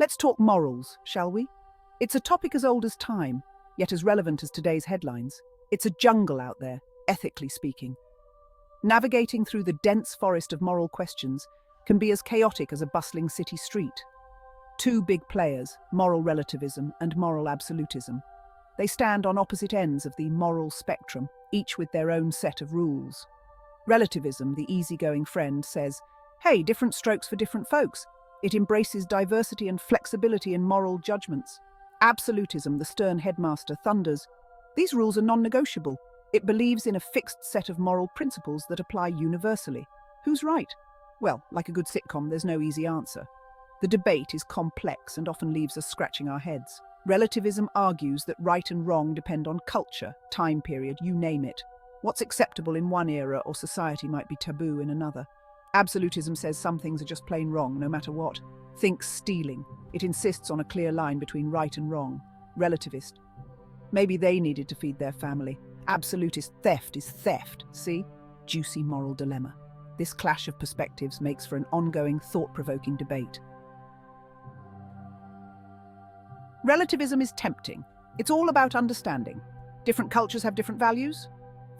Let's talk morals, shall we? It's a topic as old as time, yet as relevant as today's headlines. It's a jungle out there, ethically speaking. Navigating through the dense forest of moral questions can be as chaotic as a bustling city street. Two big players, moral relativism and moral absolutism. They stand on opposite ends of the moral spectrum, each with their own set of rules. Relativism, the easygoing friend, says, hey, different strokes for different folks. It embraces diversity and flexibility in moral judgments. Absolutism, the stern headmaster, thunders, these rules are non-negotiable. It believes in a fixed set of moral principles that apply universally. Who's right? Well, like a good sitcom, there's no easy answer. The debate is complex and often leaves us scratching our heads. Relativism argues that right and wrong depend on culture, time period, you name it. What's acceptable in one era or society might be taboo in another. Absolutism says some things are just plain wrong, no matter what. Think stealing. It insists on a clear line between right and wrong. Relativist. Maybe they needed to feed their family. Absolutist theft is theft, see? Juicy moral dilemma. This clash of perspectives makes for an ongoing, thought-provoking debate. Relativism is tempting. It's all about understanding. Different cultures have different values?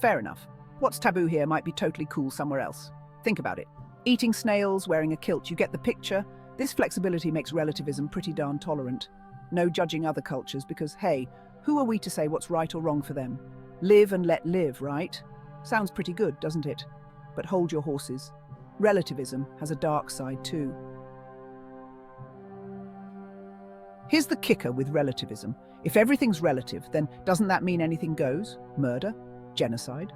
Fair enough. What's taboo here might be totally cool somewhere else. Think about it. Eating snails, wearing a kilt, you get the picture? This flexibility makes relativism pretty darn tolerant. No judging other cultures because, hey, who are we to say what's right or wrong for them? Live and let live, right? Sounds pretty good, doesn't it? But hold your horses. Relativism has a dark side too. Here's the kicker with relativism. If everything's relative, then doesn't that mean anything goes? Murder? Genocide?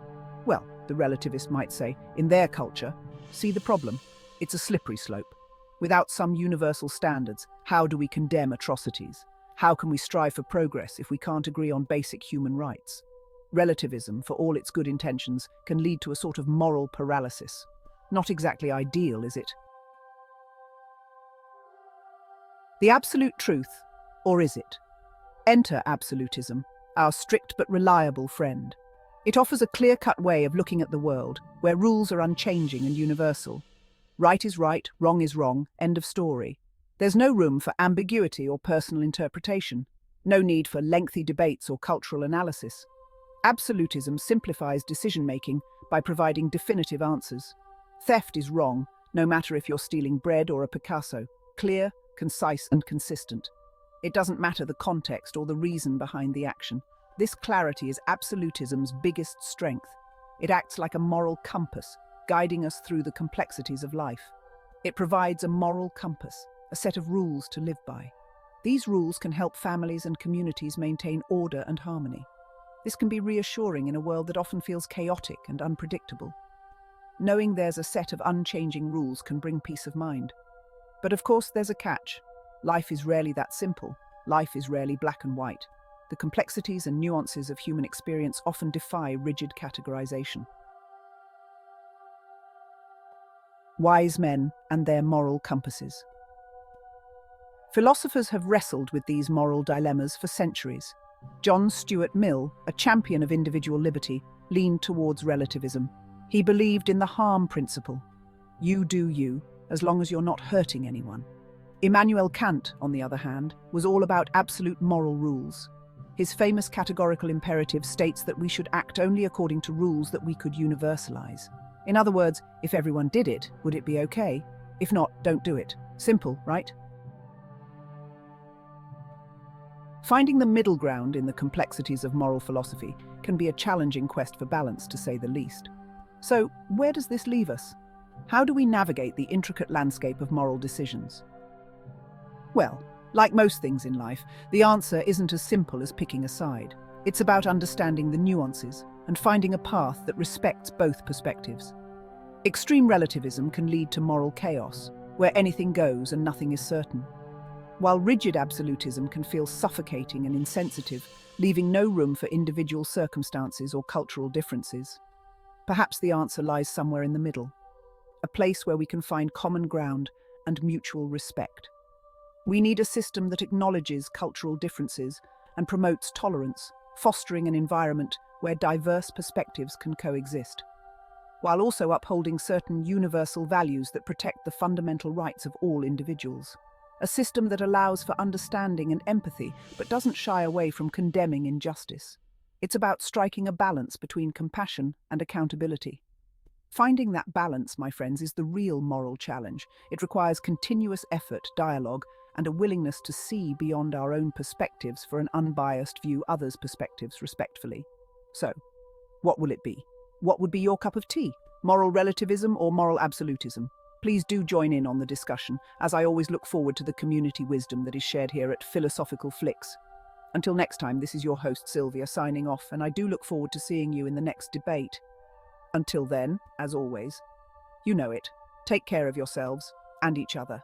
Well, the relativist might say, in their culture, see the problem? It's a slippery slope. Without some universal standards, how do we condemn atrocities? How can we strive for progress if we can't agree on basic human rights? Relativism, for all its good intentions, can lead to a sort of moral paralysis. Not exactly ideal, is it? The absolute truth, or is it? Enter absolutism, our strict but reliable friend. It offers a clear-cut way of looking at the world, where rules are unchanging and universal. Right is right, wrong is wrong, end of story. There's no room for ambiguity or personal interpretation. No need for lengthy debates or cultural analysis. Absolutism simplifies decision-making by providing definitive answers. Theft is wrong, no matter if you're stealing bread or a Picasso. Clear, concise and consistent. It doesn't matter the context or the reason behind the action. This clarity is absolutism's biggest strength. It acts like a moral compass, guiding us through the complexities of life. It provides a moral compass, a set of rules to live by. These rules can help families and communities maintain order and harmony. This can be reassuring in a world that often feels chaotic and unpredictable. Knowing there's a set of unchanging rules can bring peace of mind. But of course there's a catch. Life is rarely that simple. Life is rarely black and white. The complexities and nuances of human experience often defy rigid categorization. Wise men and their moral compasses. Philosophers have wrestled with these moral dilemmas for centuries. John Stuart Mill, a champion of individual liberty, leaned towards relativism. He believed in the harm principle. You do you, as long as you're not hurting anyone. Immanuel Kant, on the other hand, was all about absolute moral rules. His famous categorical imperative states that we should act only according to rules that we could universalize. In other words, if everyone did it, would it be okay? If not, don't do it. Simple, right? Finding the middle ground in the complexities of moral philosophy can be a challenging quest for balance, to say the least. So, where does this leave us? How do we navigate the intricate landscape of moral decisions? Well, like most things in life, the answer isn't as simple as picking a side. It's about understanding the nuances and finding a path that respects both perspectives. Extreme relativism can lead to moral chaos, where anything goes and nothing is certain. While rigid absolutism can feel suffocating and insensitive, leaving no room for individual circumstances or cultural differences. Perhaps the answer lies somewhere in the middle, a place where we can find common ground and mutual respect. We need a system that acknowledges cultural differences and promotes tolerance, fostering an environment where diverse perspectives can coexist, while also upholding certain universal values that protect the fundamental rights of all individuals. a system that allows for understanding and empathy but doesn't shy away from condemning injustice. It's about striking a balance between compassion and accountability. Finding that balance, my friends, is the real moral challenge. It requires continuous effort, dialogue, and a willingness to see beyond our own perspectives for an unbiased view others' perspectives respectfully. So, what will it be? What would be your cup of tea? Moral relativism or moral absolutism? Please do join in on the discussion, as I always look forward to the community wisdom that is shared here at Philosophical Flicks. Until next time, this is your host Sylvia signing off, and I do look forward to seeing you in the next debate. Until then, as always, you know it, take care of yourselves and each other.